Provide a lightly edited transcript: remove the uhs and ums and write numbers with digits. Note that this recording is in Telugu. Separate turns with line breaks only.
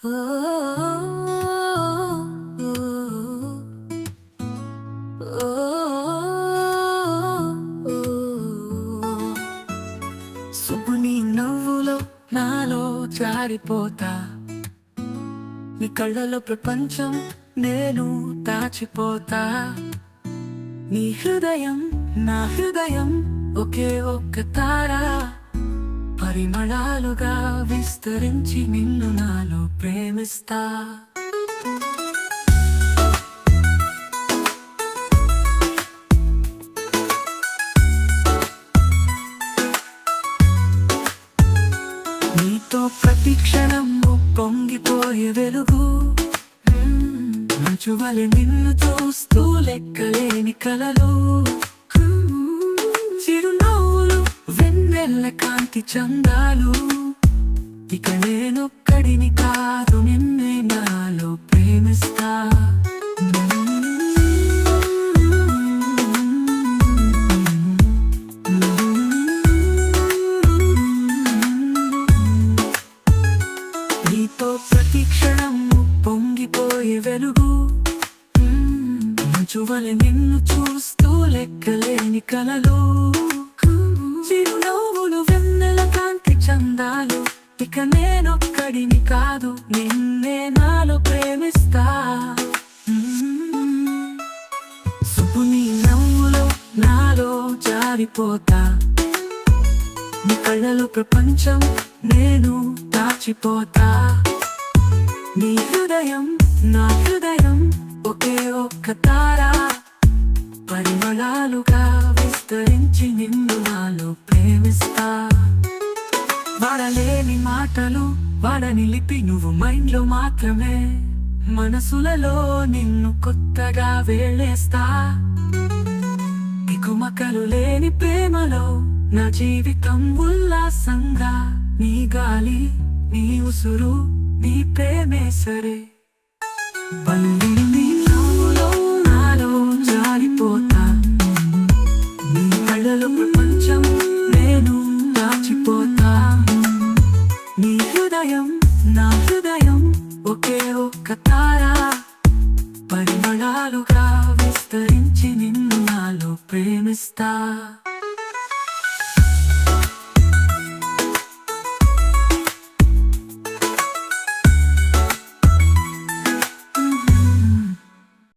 సుబ్బుని నవ్వులో నాలో జారిపోతా, నీ కళ్ళలో ప్రపంచం నేను దాచిపోతా. నీ హృదయం నా హృదయం ఒకే ఒక్క తార, పరిమళాలుగా విస్తరించి నిన్ను నాలో ప్రేమిస్తా. నీతో ప్రతి క్షణము పొంగిపోయే వెలుగు, మంచువలె నిన్ను చూస్తూ లెక్కలేని కలలు, చిరునవ్వులు వెన్నెల్ల కాంతి చందాలు. ఇక నేనొక్కడిని కాదు, నిన్నే నాలో ప్రేమిస్తా. నీతో ప్రతి క్షణము పొంగిపోయే వెలుగు, మంచువలె నిన్ను చూస్తూ లెక్కలేని కలలు, చిరునవ్వులు వెన్నెల కాంతి చందాలు. ఇక నేనొక్కడిని కాదు, నిన్నే నాలో ప్రేమిస్తా. సుబ్బుని నవ్వులో నాలో జారిపోతా, నీ కళ్ళలో ప్రపంచం నేను దాచిపోతా. నీ హృదయం నా హృదయం ఒకే ఒక్క తార, పరిమళాలుగా విస్తరించి నిన్ను నాలో ప్రేమిస్తా. వాడలేని మాటలు వాడని లిపి నువ్వు మైండ్లో మాత్రమే, మనసులలో నిన్ను కొత్తగా వేళేస్తా. దిగుమకలు లేని ప్రేమలో నా జీవితం ఉల్లాసంగా, నీ గాలి నీ ఉసురు నీ ప్రేమే సరే. నీ నవ్వులో నాలో జారిపోతా, నీ కళ్ళలో ప్రపంచం నేను దాచిపోతా. నీ హృదయం నా హృదయం ఒకే ఒక్క తార, పరిమళాలుగా విస్తరించి నిన్ను నాలో ప్రేమిస్తా.